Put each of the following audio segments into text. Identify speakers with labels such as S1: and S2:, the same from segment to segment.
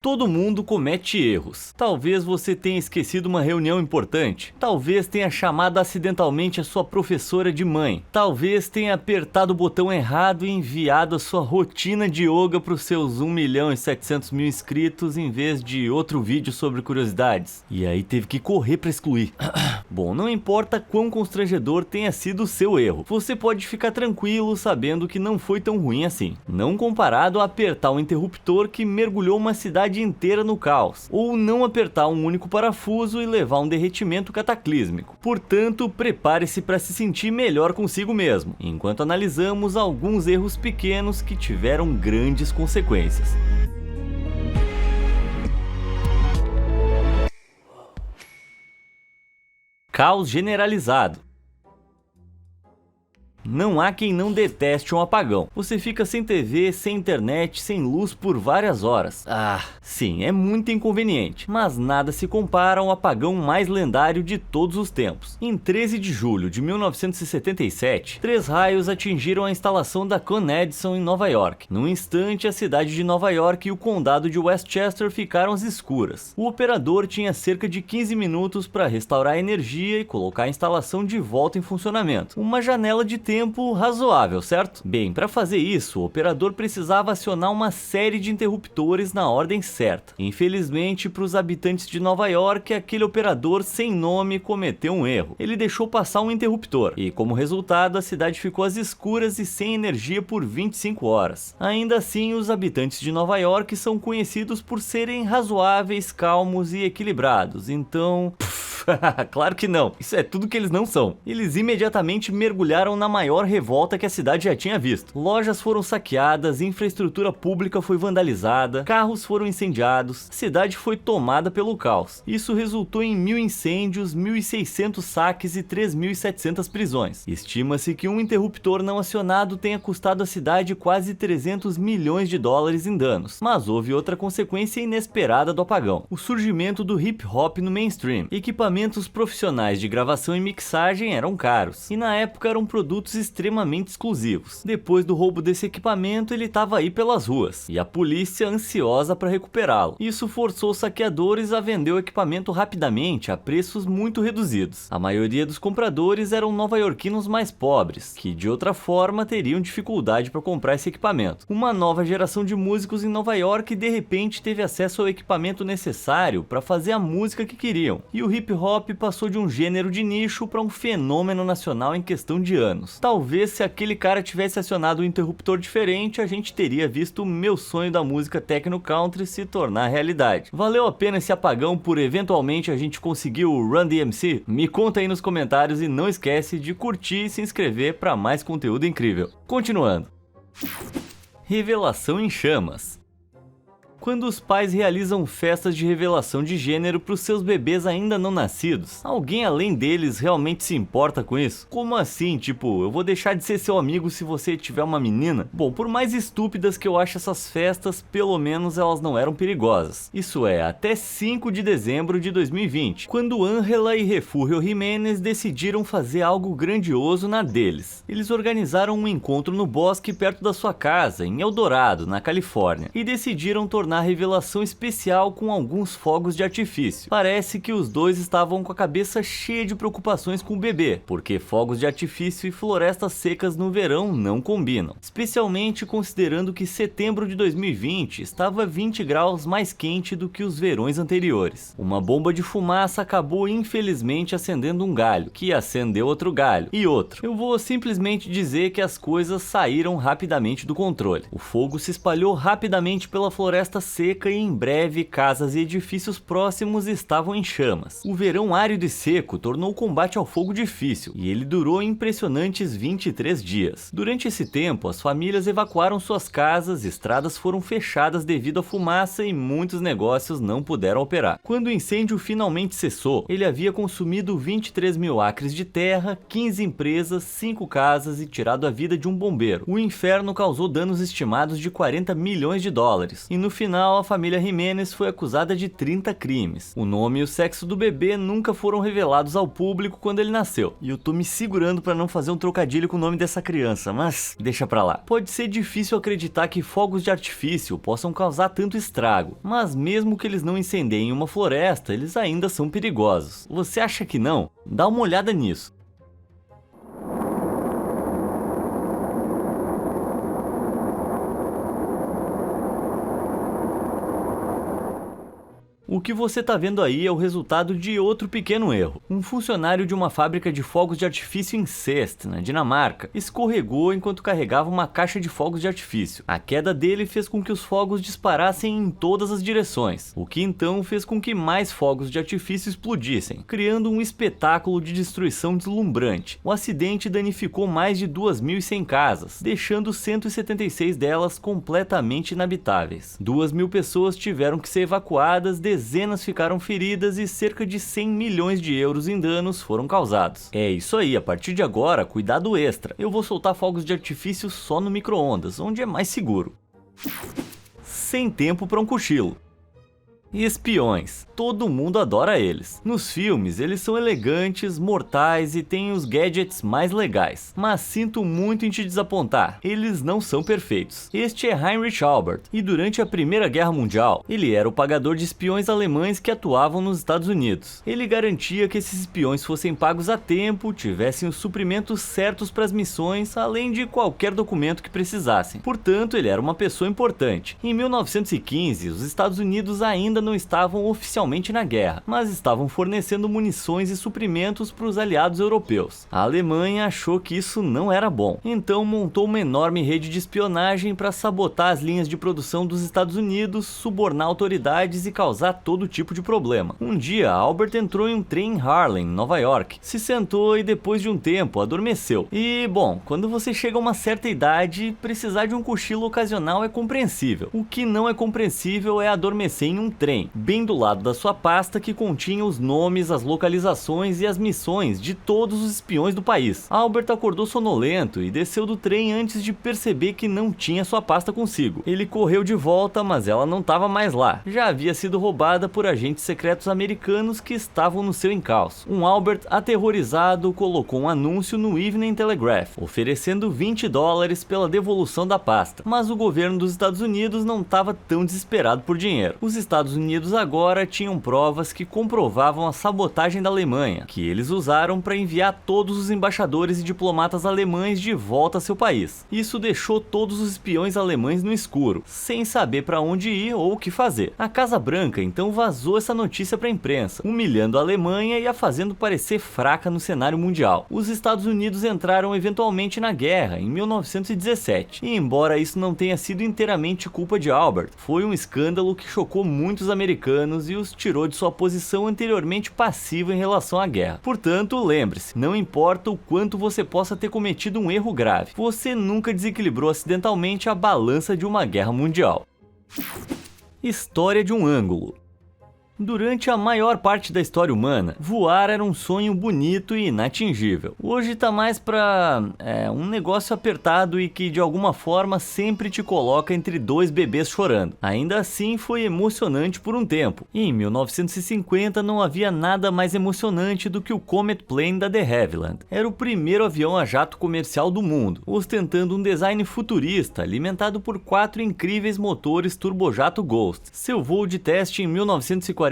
S1: Todo mundo comete erros. Talvez você tenha esquecido uma reunião importante. Talvez tenha chamado acidentalmente a sua professora de mãe. Talvez tenha apertado o botão errado e enviado a sua rotina de yoga para os seus 1.700.000 inscritos em vez de outro vídeo sobre curiosidades. E aí teve que correr para excluir. Bom, não importa quão constrangedor tenha sido o seu erro. Você pode ficar tranquilo sabendo que não foi tão ruim assim. Não comparado a apertar um interruptor que mergulhou uma cidade inteira no caos, ou não apertar um único parafuso e levar um derretimento cataclísmico. Portanto, prepare-se para se sentir melhor consigo mesmo, enquanto analisamos alguns erros pequenos que tiveram grandes consequências. Caos generalizado. Não há quem não deteste um apagão. Você fica sem TV, sem internet, sem luz por várias horas. Sim, é muito inconveniente, mas nada se compara ao apagão mais lendário de todos os tempos. Em 13 de julho de 1977, 3 raios atingiram a instalação da Con Edison em Nova York. Num instante, a cidade de Nova York e o condado de Westchester ficaram às escuras. O operador tinha cerca de 15 minutos para restaurar a energia e colocar a instalação de volta em funcionamento. Uma janela de tempo razoável, certo? Bem, para fazer isso, o operador precisava acionar uma série de interruptores na ordem certa. Infelizmente, para os habitantes de Nova York, aquele operador sem nome cometeu um erro. Ele deixou passar um interruptor e, como resultado, a cidade ficou às escuras e sem energia por 25 horas. Ainda assim, os habitantes de Nova York são conhecidos por serem razoáveis, calmos e equilibrados, então... Claro que não, isso é tudo que eles não são. Eles imediatamente mergulharam na maior revolta que a cidade já tinha visto. Lojas foram saqueadas, infraestrutura pública foi vandalizada, carros foram incendiados, a cidade foi tomada pelo caos. Isso resultou em 1.000 incêndios, 1.600 saques e 3.700 prisões. Estima-se que um interruptor não acionado tenha custado à cidade quase 300 milhões de dólares em danos. Mas houve outra consequência inesperada do apagão: o surgimento do hip hop no mainstream. Equipamentos profissionais de gravação e mixagem eram caros, e na época eram produtos extremamente exclusivos. Depois do roubo desse equipamento, ele estava aí pelas ruas, e a polícia ansiosa para recuperá-lo. Isso forçou os saqueadores a vender o equipamento rapidamente a preços muito reduzidos. A maioria dos compradores eram nova-iorquinos mais pobres, que de outra forma teriam dificuldade para comprar esse equipamento. Uma nova geração de músicos em Nova York de repente teve acesso ao equipamento necessário para fazer a música que queriam, e o hip hop passou de um gênero de nicho para um fenômeno nacional em questão de anos. Talvez se aquele cara tivesse acionado um interruptor diferente, a gente teria visto o meu sonho da música techno country se tornar realidade. Valeu a pena esse apagão por eventualmente a gente conseguir o Run DMC? Me conta aí nos comentários e não esquece de curtir e se inscrever para mais conteúdo incrível. Continuando. Revelação em chamas. Quando os pais realizam festas de revelação de gênero para os seus bebês ainda não nascidos, alguém além deles realmente se importa com isso? Como assim? Tipo, eu vou deixar de ser seu amigo se você tiver uma menina? Bom, por mais estúpidas que eu acho essas festas, pelo menos elas não eram perigosas. Isso é, até 5 de dezembro de 2020, quando Ángela e Refúgio Jiménez decidiram fazer algo grandioso na deles. Eles organizaram um encontro no bosque perto da sua casa, em Eldorado, na Califórnia, e decidiram tornar a revelação especial com alguns fogos de artifício. Parece que os dois estavam com a cabeça cheia de preocupações com o bebê, porque fogos de artifício e florestas secas no verão não combinam, especialmente considerando que setembro de 2020 estava 20 graus mais quente do que os verões anteriores. Uma bomba de fumaça acabou infelizmente acendendo um galho, que acendeu outro galho, e outro. Eu vou simplesmente dizer que as coisas saíram rapidamente do controle. O fogo se espalhou rapidamente pela floresta seca e em breve casas e edifícios próximos estavam em chamas. O verão árido e seco tornou o combate ao fogo difícil e ele durou impressionantes 23 dias. Durante esse tempo, as famílias evacuaram suas casas, estradas foram fechadas devido à fumaça e muitos negócios não puderam operar. Quando o incêndio finalmente cessou, ele havia consumido 23 mil acres de terra, 15 empresas, 5 casas e tirado a vida de um bombeiro. O inferno causou danos estimados de 40 milhões de dólares e no final final, a família Jimenez foi acusada de 30 crimes. O nome e o sexo do bebê nunca foram revelados ao público quando ele nasceu. E eu tô me segurando pra não fazer um trocadilho com o nome dessa criança, mas deixa pra lá. Pode ser difícil acreditar que fogos de artifício possam causar tanto estrago, mas mesmo que eles não incendiem uma floresta, eles ainda são perigosos. Você acha que não? Dá uma olhada nisso. O que você tá vendo aí é o resultado de outro pequeno erro. Um funcionário de uma fábrica de fogos de artifício em Seest, na Dinamarca, escorregou enquanto carregava uma caixa de fogos de artifício. A queda dele fez com que os fogos disparassem em todas as direções, o que então fez com que mais fogos de artifício explodissem, criando um espetáculo de destruição deslumbrante. O acidente danificou mais de 2.100 casas, deixando 176 delas completamente inabitáveis. 2.000 pessoas tiveram que ser evacuadas, dezenas ficaram feridas e cerca de 100 milhões de euros em danos foram causados. É isso aí, a partir de agora, cuidado extra. Eu vou soltar fogos de artifício só no micro-ondas, onde é mais seguro. Sem tempo para um cochilo. Espiões. Todo mundo adora eles. Nos filmes, eles são elegantes, mortais e têm os gadgets mais legais. Mas sinto muito em te desapontar, eles não são perfeitos. Este é Heinrich Albert, e durante a Primeira Guerra Mundial, ele era o pagador de espiões alemães que atuavam nos Estados Unidos. Ele garantia que esses espiões fossem pagos a tempo, tivessem os suprimentos certos para as missões, além de qualquer documento que precisassem. Portanto, ele era uma pessoa importante. Em 1915, os Estados Unidos ainda não estavam oficialmente na guerra, mas estavam fornecendo munições e suprimentos para os aliados europeus. A Alemanha achou que isso não era bom, então montou uma enorme rede de espionagem para sabotar as linhas de produção dos Estados Unidos, subornar autoridades e causar todo tipo de problema. Um dia, Albert entrou em um trem em Harlem, Nova York, se sentou e depois de um tempo adormeceu. E, bom, quando você chega a uma certa idade, precisar de um cochilo ocasional é compreensível. O que não é compreensível é adormecer em um trem, bem do lado da sua pasta que continha os nomes, as localizações e as missões de todos os espiões do país. Albert acordou sonolento e desceu do trem antes de perceber que não tinha sua pasta consigo. Ele correu de volta, mas ela não estava mais lá. Já havia sido roubada por agentes secretos americanos que estavam no seu encalço. Um Albert aterrorizado colocou um anúncio no Evening Telegraph, oferecendo $20 pela devolução da pasta. Mas o governo dos Estados Unidos não estava tão desesperado por dinheiro. Os Estados Unidos agora tinham provas que comprovavam a sabotagem da Alemanha, que eles usaram para enviar todos os embaixadores e diplomatas alemães de volta a seu país. Isso deixou todos os espiões alemães no escuro, sem saber para onde ir ou o que fazer. A Casa Branca então vazou essa notícia para a imprensa, humilhando a Alemanha e a fazendo parecer fraca no cenário mundial. Os Estados Unidos entraram eventualmente na guerra em 1917, e embora isso não tenha sido inteiramente culpa de Albert, foi um escândalo que chocou muitos americanos e os tirou de sua posição anteriormente passiva em relação à guerra. Portanto, lembre-se, não importa o quanto você possa ter cometido um erro grave, você nunca desequilibrou acidentalmente a balança de uma guerra mundial. História de um ângulo. Durante a maior parte da história humana, voar era um sonho bonito e inatingível. Hoje tá mais pra um negócio apertado e que de alguma forma sempre te coloca entre dois bebês chorando. Ainda assim foi emocionante por um tempo. E em 1950 não havia nada mais emocionante do que o Comet Plane da de Havilland. Era o primeiro avião a jato comercial do mundo, ostentando um design futurista alimentado por 4 incríveis motores turbojato Ghost. Seu voo de teste em 1949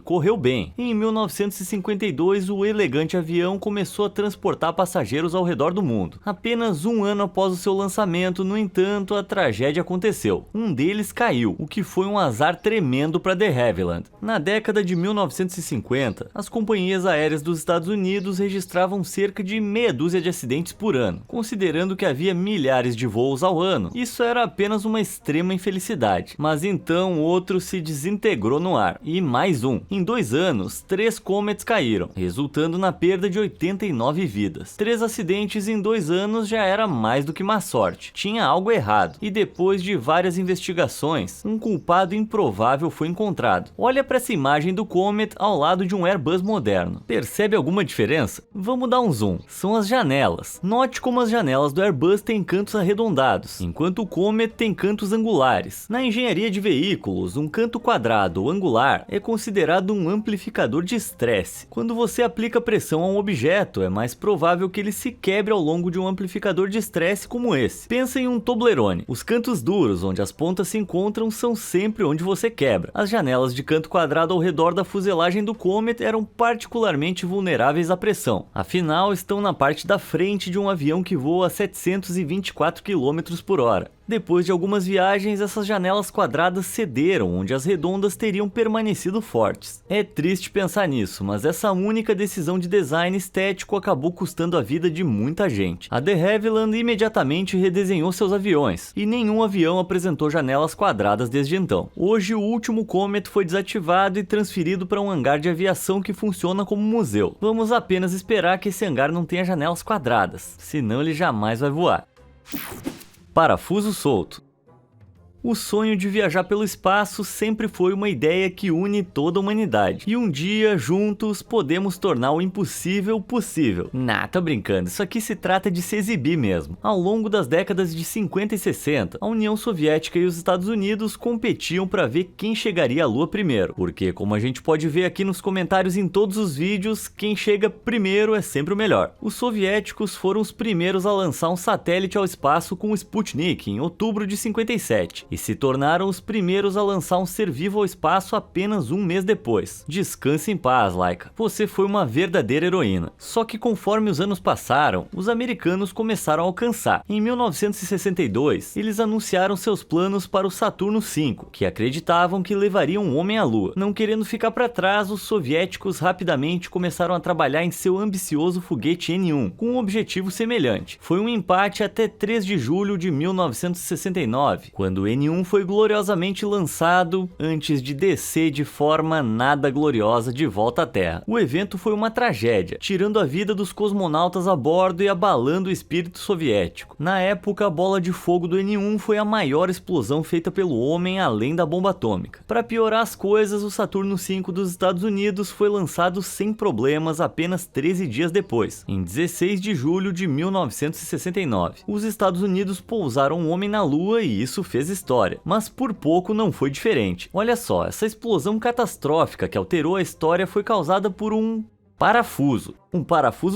S1: correu bem. Em 1952, o elegante avião começou a transportar passageiros ao redor do mundo. Apenas um ano após o seu lançamento, no entanto, a tragédia aconteceu. Um deles caiu, o que foi um azar tremendo para de Havilland. Na década de 1950, as companhias aéreas dos Estados Unidos registravam cerca de meia dúzia de acidentes por ano. Considerando que havia milhares de voos ao ano, isso era apenas uma extrema infelicidade. Mas então outro se desintegrou no ar. e mais um. Em 2 anos, 3 comets caíram, resultando na perda de 89 vidas. 3 acidentes em 2 anos já era mais do que má sorte. Tinha algo errado, e depois de várias investigações, um culpado improvável foi encontrado. Olha para essa imagem do Comet ao lado de um Airbus moderno. Percebe alguma diferença? Vamos dar um zoom. São as janelas. Note como as janelas do Airbus têm cantos arredondados, enquanto o Comet tem cantos angulares. Na engenharia de veículos, um canto quadrado ou angular é considerado um amplificador de estresse. Quando você aplica pressão a um objeto, é mais provável que ele se quebre ao longo de um amplificador de estresse como esse. Pensa em um Toblerone. Os cantos duros, onde as pontas se encontram, são sempre onde você quebra. As janelas de canto quadrado ao redor da fuselagem do Comet eram particularmente vulneráveis à pressão. Afinal, estão na parte da frente de um avião que voa a 724 km/h. Depois de algumas viagens, essas janelas quadradas cederam, onde as redondas teriam permanecido fortes. É triste pensar nisso, mas essa única decisão de design estético acabou custando a vida de muita gente. A de Havilland imediatamente redesenhou seus aviões, e nenhum avião apresentou janelas quadradas desde então. Hoje, o último Comet foi desativado e transferido para um hangar de aviação que funciona como museu. Vamos apenas esperar que esse hangar não tenha janelas quadradas, senão ele jamais vai voar. Parafuso solto. O sonho de viajar pelo espaço sempre foi uma ideia que une toda a humanidade. E um dia, juntos, podemos tornar o impossível possível. Nah, tô brincando, isso aqui se trata de se exibir mesmo. Ao longo das décadas de 50 e 60, a União Soviética e os Estados Unidos competiam para ver quem chegaria à Lua primeiro. Porque, como a gente pode ver aqui nos comentários em todos os vídeos, quem chega primeiro é sempre o melhor. Os soviéticos foram os primeiros a lançar um satélite ao espaço com o Sputnik em outubro de 57. E se tornaram os primeiros a lançar um ser vivo ao espaço apenas um mês depois. Descanse em paz, Laika. Você foi uma verdadeira heroína. Só que conforme os anos passaram, os americanos começaram a alcançar. Em 1962, eles anunciaram seus planos para o Saturno V, que acreditavam que levariam um homem à Lua. Não querendo ficar para trás, os soviéticos rapidamente começaram a trabalhar em seu ambicioso foguete N-1, com um objetivo semelhante. Foi um empate até 3 de julho de 1969, quando o N-1 foi gloriosamente lançado antes de descer de forma nada gloriosa de volta à Terra. O evento foi uma tragédia, tirando a vida dos cosmonautas a bordo e abalando o espírito soviético. Na época, a bola de fogo do N-1 foi a maior explosão feita pelo homem além da bomba atômica. Para piorar as coisas, o Saturno V dos Estados Unidos foi lançado sem problemas apenas 13 dias depois, em 16 de julho de 1969. Os Estados Unidos pousaram um homem na Lua e isso fez história. Mas por pouco não foi diferente. Olha só, essa explosão catastrófica que alterou a história foi causada por um parafuso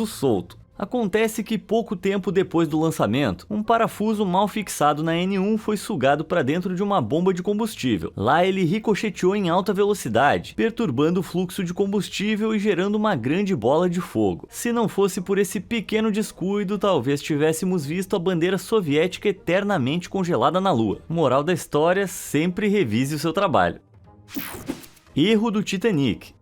S1: solto. Acontece que pouco tempo depois do lançamento, um parafuso mal fixado na N-1 foi sugado para dentro de uma bomba de combustível. Lá ele ricocheteou em alta velocidade, perturbando o fluxo de combustível e gerando uma grande bola de fogo. Se não fosse por esse pequeno descuido, talvez tivéssemos visto a bandeira soviética eternamente congelada na Lua. Moral da história, sempre revise o seu trabalho. Erro do Titanic.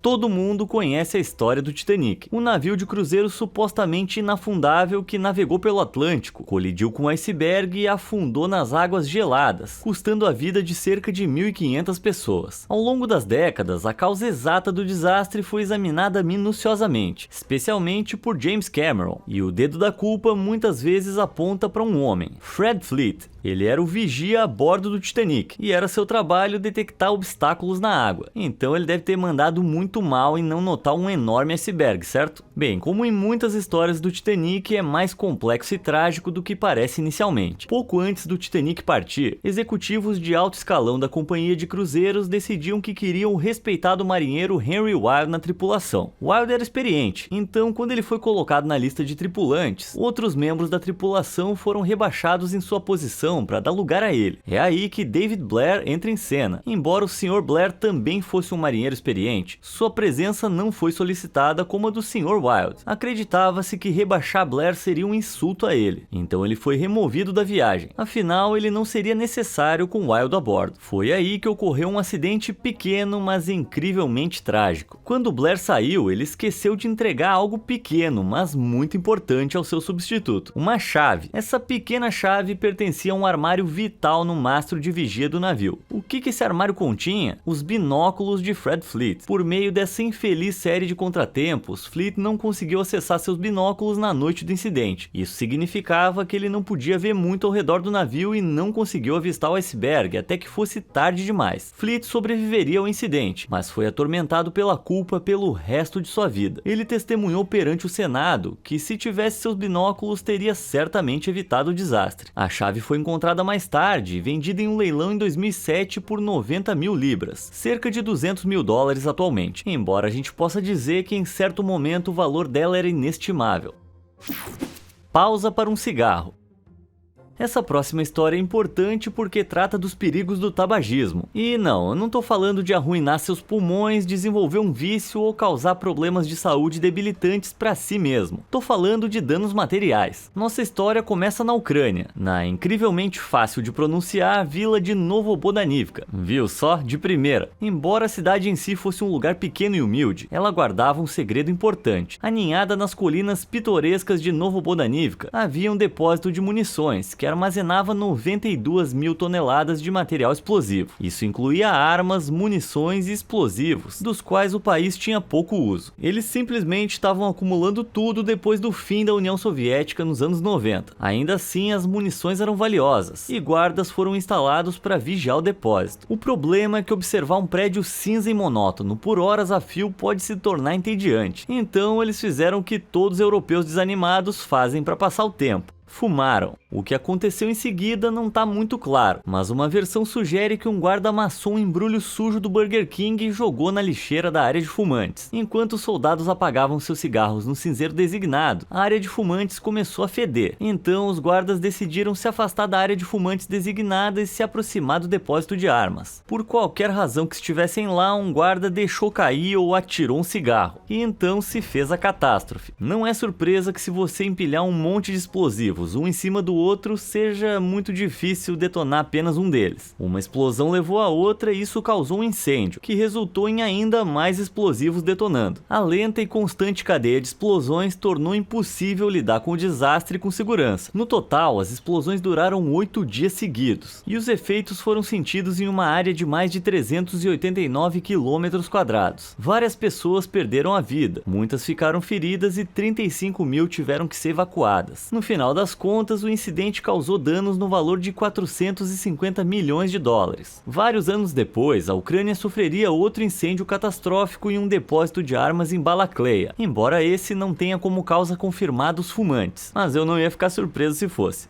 S1: Todo mundo conhece a história do Titanic, um navio de cruzeiro supostamente inafundável que navegou pelo Atlântico, colidiu com um iceberg e afundou nas águas geladas, custando a vida de cerca de 1.500 pessoas. Ao longo das décadas, a causa exata do desastre foi examinada minuciosamente, especialmente por James Cameron, e o dedo da culpa muitas vezes aponta para um homem, Fred Fleet. Ele era o vigia a bordo do Titanic, e era seu trabalho detectar obstáculos na água, então ele deve ter mandado muito mal em não notar um enorme iceberg, certo? Bem, como em muitas histórias do Titanic, é mais complexo e trágico do que parece inicialmente. Pouco antes do Titanic partir, executivos de alto escalão da companhia de cruzeiros decidiam que queriam o respeitado marinheiro Henry Wilde na tripulação. Wilde era experiente, então quando ele foi colocado na lista de tripulantes, outros membros da tripulação foram rebaixados em sua posição para dar lugar a ele. É aí que David Blair entra em cena. Embora o Sr. Blair também fosse um marinheiro experiente, sua presença não foi solicitada como a do Sr. Wilde. Acreditava-se que rebaixar Blair seria um insulto a ele, então ele foi removido da viagem. Afinal, ele não seria necessário com Wilde a bordo. Foi aí que ocorreu um acidente pequeno, mas incrivelmente trágico. Quando Blair saiu, ele esqueceu de entregar algo pequeno, mas muito importante ao seu substituto: uma chave. Essa pequena chave pertencia a um armário vital no mastro de vigia do navio. O que esse armário continha? Os binóculos de Fred Fleet. Por meio dessa infeliz série de contratempos, Fleet não conseguiu acessar seus binóculos na noite do incidente. Isso significava que ele não podia ver muito ao redor do navio e não conseguiu avistar o iceberg até que fosse tarde demais. Fleet sobreviveria ao incidente, mas foi atormentado pela culpa pelo resto de sua vida. Ele testemunhou perante o Senado que, se tivesse seus binóculos, teria certamente evitado o desastre. A chave foi encontrada mais tarde e vendida em um leilão em 2007 por 90 mil libras, cerca de 200 mil dólares atualmente, embora a gente possa dizer que em certo momento o valor dela era inestimável. Pausa para um cigarro. Essa próxima história é importante porque trata dos perigos do tabagismo. E não, eu não tô falando de arruinar seus pulmões, desenvolver um vício ou causar problemas de saúde debilitantes para si mesmo. Tô falando de danos materiais. Nossa história começa na Ucrânia, na incrivelmente fácil de pronunciar vila de Novobodanivka. Viu só? De primeira. Embora a cidade em si fosse um lugar pequeno e humilde, ela guardava um segredo importante. Aninhada nas colinas pitorescas de Novobodanivka, havia um depósito de munições que armazenava 92 mil toneladas de material explosivo. Isso incluía armas, munições e explosivos, dos quais o país tinha pouco uso. Eles simplesmente estavam acumulando tudo depois do fim da União Soviética nos anos 90. Ainda assim, as munições eram valiosas, e guardas foram instalados para vigiar o depósito. O problema é que observar um prédio cinza e monótono por horas a fio pode se tornar entediante. Então eles fizeram o que todos os europeus desanimados fazem para passar o tempo: fumaram. O que aconteceu em seguida não está muito claro, mas uma versão sugere que um guarda amassou um embrulho sujo do Burger King e jogou na lixeira da área de fumantes. Enquanto os soldados apagavam seus cigarros no cinzeiro designado, a área de fumantes começou a feder. Então os guardas decidiram se afastar da área de fumantes designada e se aproximar do depósito de armas. Por qualquer razão que estivessem lá, um guarda deixou cair ou atirou um cigarro. E então se fez a catástrofe. Não é surpresa que, se você empilhar um monte de explosivos um em cima do outro, seja muito difícil detonar apenas um deles. Uma explosão levou a outra e isso causou um incêndio, que resultou em ainda mais explosivos detonando. A lenta e constante cadeia de explosões tornou impossível lidar com o desastre com segurança. No total, as explosões duraram 8 dias seguidos, e os efeitos foram sentidos em uma área de mais de 389 km². Várias pessoas perderam a vida, muitas ficaram feridas e 35 mil tiveram que ser evacuadas. No final das contas, o incidente causou danos no valor de 450 milhões de dólares. Vários anos depois, a Ucrânia sofreria outro incêndio catastrófico em um depósito de armas em Balakleia, embora esse não tenha como causa confirmada os fumantes, mas eu não ia ficar surpreso se fosse.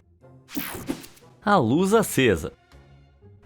S1: A luz acesa.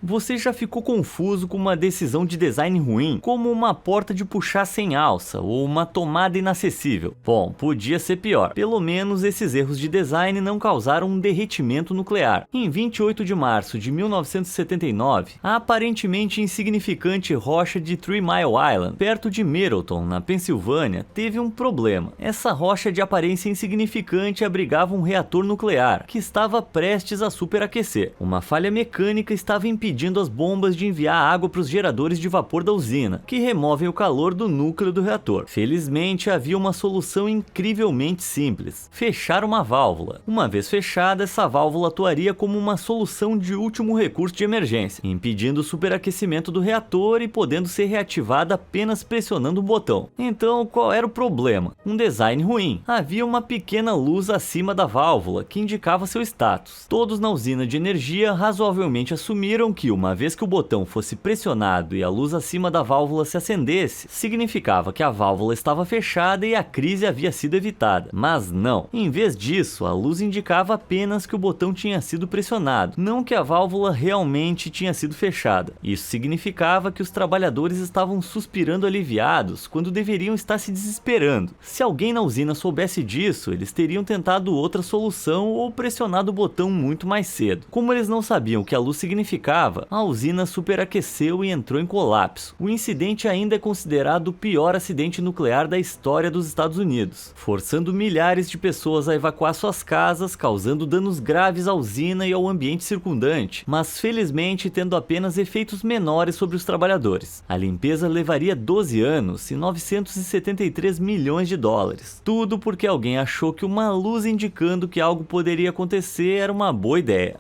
S1: Você já ficou confuso com uma decisão de design ruim, como uma porta de puxar sem alça ou uma tomada inacessível? Bom, podia ser pior. Pelo menos esses erros de design não causaram um derretimento nuclear. Em 28 de março de 1979, a aparentemente insignificante rocha de 3 Mile Island, perto de Middleton, na Pensilvânia, teve um problema. Essa rocha de aparência insignificante abrigava um reator nuclear, que estava prestes a superaquecer. Uma falha mecânica estava impedindo as bombas de enviar água para os geradores de vapor da usina, que removem o calor do núcleo do reator. Felizmente, havia uma solução incrivelmente simples: fechar uma válvula. Uma vez fechada, essa válvula atuaria como uma solução de último recurso de emergência, impedindo o superaquecimento do reator e podendo ser reativada apenas pressionando um botão. Então, qual era o problema? Um design ruim. Havia uma pequena luz acima da válvula que indicava seu status. Todos na usina de energia razoavelmente assumiram que, uma vez que o botão fosse pressionado e a luz acima da válvula se acendesse, significava que a válvula estava fechada e a crise havia sido evitada. Mas não. Em vez disso, a luz indicava apenas que o botão tinha sido pressionado, não que a válvula realmente tinha sido fechada. Isso significava que os trabalhadores estavam suspirando aliviados quando deveriam estar se desesperando. Se alguém na usina soubesse disso, eles teriam tentado outra solução ou pressionado o botão muito mais cedo. Como eles não sabiam o que a luz significava, chegava, a usina superaqueceu e entrou em colapso. O incidente ainda é considerado o pior acidente nuclear da história dos Estados Unidos, forçando milhares de pessoas a evacuar suas casas, causando danos graves à usina e ao ambiente circundante, mas felizmente tendo apenas efeitos menores sobre os trabalhadores. A limpeza levaria 12 anos e 973 milhões de dólares. Tudo porque alguém achou que uma luz indicando que algo poderia acontecer era uma boa ideia.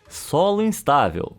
S1: Solo instável.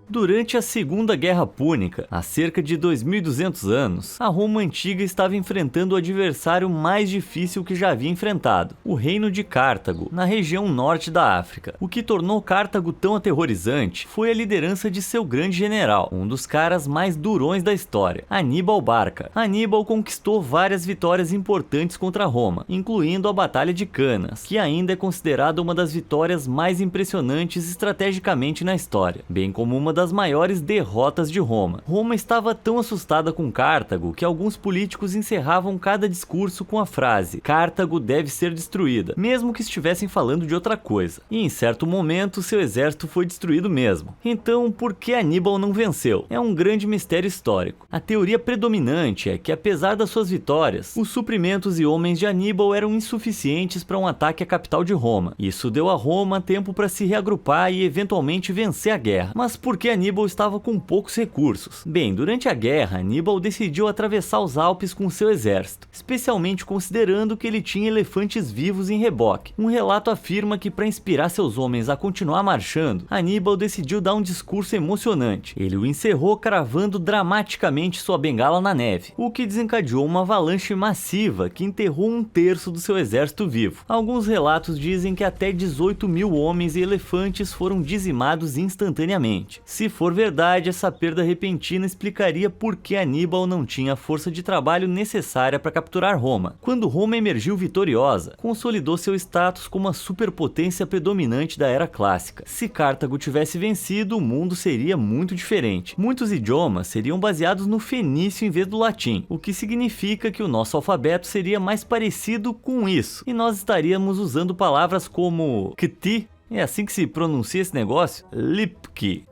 S1: Durante a Segunda Guerra Púnica, há cerca de 2.200 anos, a Roma Antiga estava enfrentando o adversário mais difícil que já havia enfrentado, o Reino de Cartago, na região norte da África. O que tornou Cartago tão aterrorizante foi a liderança de seu grande general, um dos caras mais durões da história, Aníbal Barca. Aníbal conquistou várias vitórias importantes contra Roma, incluindo a Batalha de Canas, que ainda é considerada uma das vitórias mais impressionantes estrategicamente na história, bem como uma das maiores derrotas de Roma. Roma estava tão assustada com Cartago que alguns políticos encerravam cada discurso com a frase "Cartago deve ser destruída", mesmo que estivessem falando de outra coisa. E em certo momento seu exército foi destruído mesmo. Então, por que Aníbal não venceu? É um grande mistério histórico. A teoria predominante é que, apesar das suas vitórias, os suprimentos e homens de Aníbal eram insuficientes para um ataque à capital de Roma. Isso deu a Roma tempo para se reagrupar e eventualmente vencer a guerra. Mas por que Aníbal estava com poucos recursos? Bem, durante a guerra, Aníbal decidiu atravessar os Alpes com seu exército, especialmente considerando que ele tinha elefantes vivos em reboque. Um relato afirma que, para inspirar seus homens a continuar marchando, Aníbal decidiu dar um discurso emocionante. Ele o encerrou cravando dramaticamente sua bengala na neve, o que desencadeou uma avalanche massiva que enterrou um terço do seu exército vivo. Alguns relatos dizem que até 18.000 homens e elefantes foram dizimados instantaneamente. Se for verdade, essa perda repentina explicaria por que Aníbal não tinha a força de trabalho necessária para capturar Roma. Quando Roma emergiu vitoriosa, consolidou seu status como a superpotência predominante da era clássica. Se Cartago tivesse vencido, o mundo seria muito diferente. Muitos idiomas seriam baseados no fenício em vez do latim, o que significa que o nosso alfabeto seria mais parecido com isso, e nós estaríamos usando palavras como Kti. É assim que se pronuncia esse negócio? Lipki.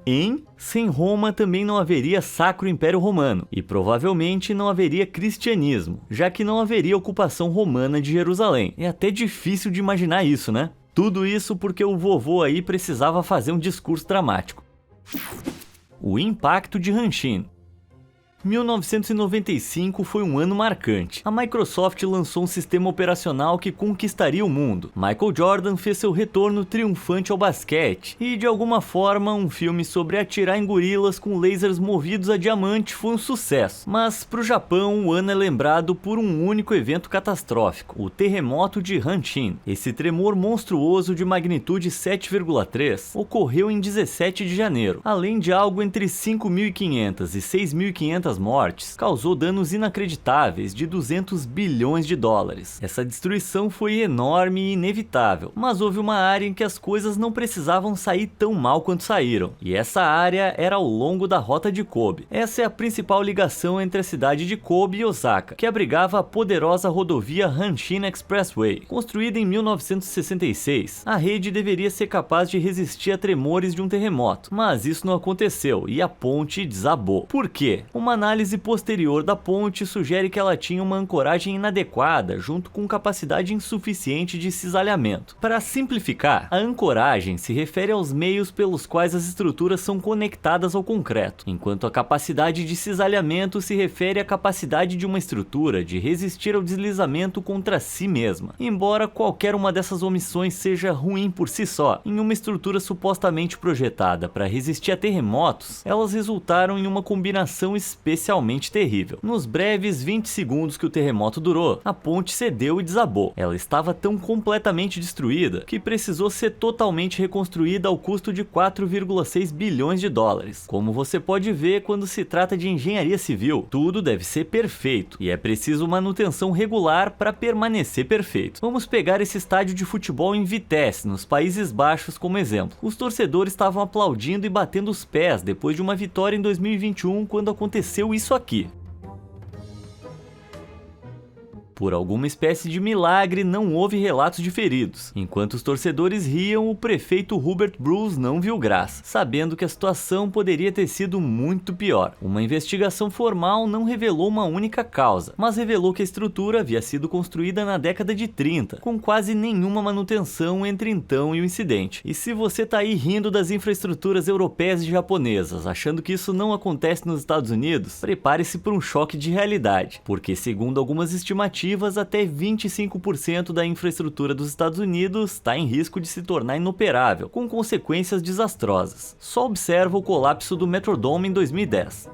S1: Sem Roma também não haveria Sacro Império Romano, e provavelmente não haveria cristianismo, já que não haveria ocupação romana de Jerusalém. É até difícil de imaginar isso, né? Tudo isso porque o vovô aí precisava fazer um discurso dramático. O impacto de Hanshin. 1995 foi um ano marcante. A Microsoft lançou um sistema operacional que conquistaria o mundo. Michael Jordan fez seu retorno triunfante ao basquete. E, de alguma forma, um filme sobre atirar em gorilas com lasers movidos a diamante foi um sucesso. Mas, pro Japão, o ano é lembrado por um único evento catastrófico, o terremoto de Hanshin. Esse tremor monstruoso de magnitude 7,3 ocorreu em 17 de janeiro. Além de algo entre 5.500 e 6.500 mortes, causou danos inacreditáveis de 200 bilhões de dólares. Essa destruição foi enorme e inevitável, mas houve uma área em que as coisas não precisavam sair tão mal quanto saíram, e essa área era ao longo da Rota de Kobe. Essa é a principal ligação entre a cidade de Kobe e Osaka, que abrigava a poderosa rodovia Hanshin Expressway. Construída em 1966, a rede deveria ser capaz de resistir a tremores de um terremoto, mas isso não aconteceu e a ponte desabou. Por quê? Uma análise posterior da ponte sugere que ela tinha uma ancoragem inadequada, junto com capacidade insuficiente de cisalhamento. Para simplificar, a ancoragem se refere aos meios pelos quais as estruturas são conectadas ao concreto, enquanto a capacidade de cisalhamento se refere à capacidade de uma estrutura de resistir ao deslizamento contra si mesma. Embora qualquer uma dessas omissões seja ruim por si só, em uma estrutura supostamente projetada para resistir a terremotos, elas resultaram em uma combinação especialmente terrível. Nos breves 20 segundos que o terremoto durou, a ponte cedeu e desabou. Ela estava tão completamente destruída que precisou ser totalmente reconstruída ao custo de 4,6 bilhões de dólares. Como você pode ver, quando se trata de engenharia civil, tudo deve ser perfeito, e é preciso manutenção regular para permanecer perfeito. Vamos pegar esse estádio de futebol em Vitesse, nos Países Baixos, como exemplo. Os torcedores estavam aplaudindo e batendo os pés depois de uma vitória em 2021, quando aconteceu isso aqui. Por alguma espécie de milagre, não houve relatos de feridos. Enquanto os torcedores riam, o prefeito Hubert Bruce não viu graça, sabendo que a situação poderia ter sido muito pior. Uma investigação formal não revelou uma única causa, mas revelou que a estrutura havia sido construída na década de 30, com quase nenhuma manutenção entre então e o incidente. E se você tá aí rindo das infraestruturas europeias e japonesas, achando que isso não acontece nos Estados Unidos, prepare-se para um choque de realidade, porque segundo algumas estimativas, até 25% da infraestrutura dos Estados Unidos está em risco de se tornar inoperável, com consequências desastrosas. Só observa o colapso do Metrodome em 2010.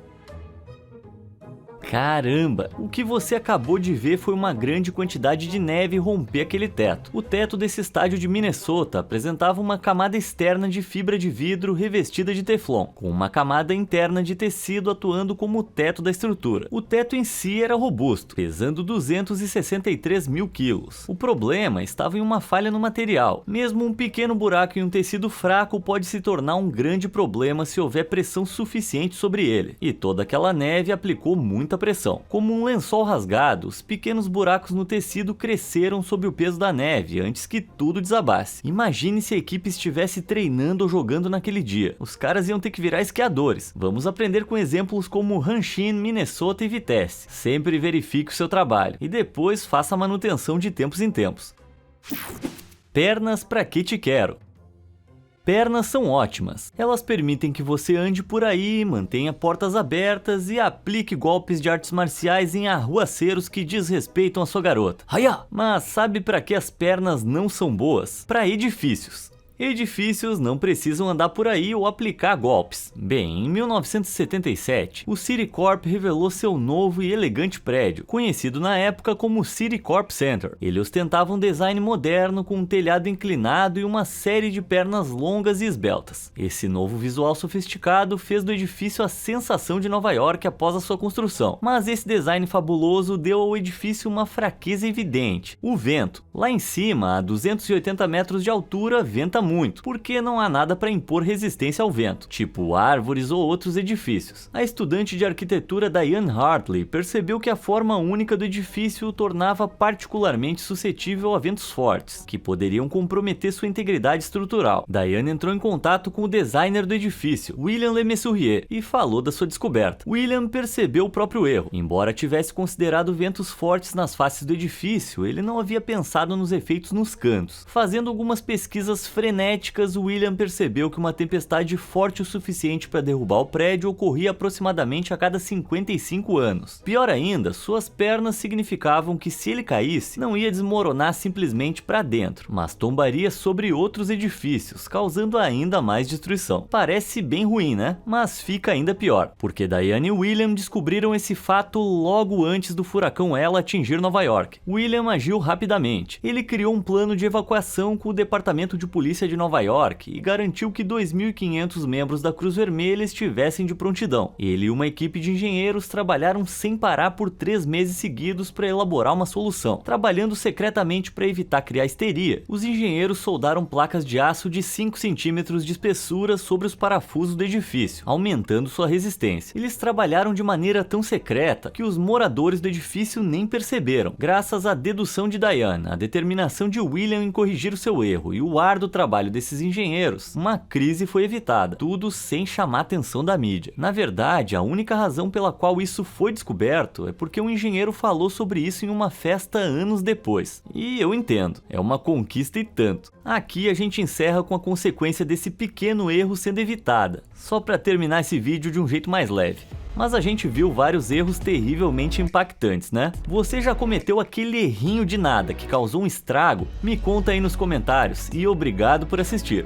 S1: Caramba! O que você acabou de ver foi uma grande quantidade de neve romper aquele teto. O teto desse estádio de Minnesota apresentava uma camada externa de fibra de vidro revestida de teflon, com uma camada interna de tecido atuando como o teto da estrutura. O teto em si era robusto, pesando 263 mil quilos. O problema estava em uma falha no material. Mesmo um pequeno buraco em um tecido fraco pode se tornar um grande problema se houver pressão suficiente sobre ele. E toda aquela neve aplicou muita pressão. Como um lençol rasgado, os pequenos buracos no tecido cresceram sob o peso da neve antes que tudo desabasse. Imagine se a equipe estivesse treinando ou jogando naquele dia. Os caras iam ter que virar esquiadores. Vamos aprender com exemplos como Hanshin, Minnesota e Vitesse. Sempre verifique o seu trabalho e depois faça a manutenção de tempos em tempos. Pernas pra que te quero? Pernas são ótimas. Elas permitem que você ande por aí, mantenha portas abertas e aplique golpes de artes marciais em arruaceiros que desrespeitam a sua garota. Haya! Mas sabe para que as pernas não são boas? Para edifícios. Edifícios não precisam andar por aí ou aplicar golpes. Bem, em 1977, o Citicorp revelou seu novo e elegante prédio, conhecido na época como Citicorp Center. Ele ostentava um design moderno com um telhado inclinado e uma série de pernas longas e esbeltas. Esse novo visual sofisticado fez do edifício a sensação de Nova York após a sua construção. Mas esse design fabuloso deu ao edifício uma fraqueza evidente: o vento. Lá em cima, a 280 metros de altura, venta muito, porque não há nada para impor resistência ao vento, tipo árvores ou outros edifícios. A estudante de arquitetura Diane Hartley percebeu que a forma única do edifício o tornava particularmente suscetível a ventos fortes, que poderiam comprometer sua integridade estrutural. Diane entrou em contato com o designer do edifício, William Le Mesurier, e falou da sua descoberta. William percebeu o próprio erro. Embora tivesse considerado ventos fortes nas faces do edifício, ele não havia pensado nos efeitos nos cantos. Fazendo algumas pesquisas frenéticas, William percebeu que uma tempestade forte o suficiente para derrubar o prédio ocorria aproximadamente a cada 55 anos. Pior ainda, suas pernas significavam que se ele caísse, não ia desmoronar simplesmente para dentro, mas tombaria sobre outros edifícios, causando ainda mais destruição. Parece bem ruim, né? Mas fica ainda pior, porque Diane e William descobriram esse fato logo antes do furacão Ela atingir Nova York. William agiu rapidamente. Ele criou um plano de evacuação com o Departamento de Polícia de Nova York e garantiu que 2.500 membros da Cruz Vermelha estivessem de prontidão. Ele e uma equipe de engenheiros trabalharam sem parar por 3 meses seguidos para elaborar uma solução. Trabalhando secretamente para evitar criar histeria, os engenheiros soldaram placas de aço de 5 centímetros de espessura sobre os parafusos do edifício, aumentando sua resistência. Eles trabalharam de maneira tão secreta que os moradores do edifício nem perceberam. Graças à dedução de Diane, a determinação de William em corrigir o seu erro e o árduo trabalho desses engenheiros, uma crise foi evitada, tudo sem chamar a atenção da mídia. Na verdade, a única razão pela qual isso foi descoberto é porque um engenheiro falou sobre isso em uma festa anos depois. E eu entendo, é uma conquista e tanto. Aqui a gente encerra com a consequência desse pequeno erro sendo evitada, só para terminar esse vídeo de um jeito mais leve. Mas a gente viu vários erros terrivelmente impactantes, né? Você já cometeu aquele errinho de nada que causou um estrago? Me conta aí nos comentários e obrigado por assistir.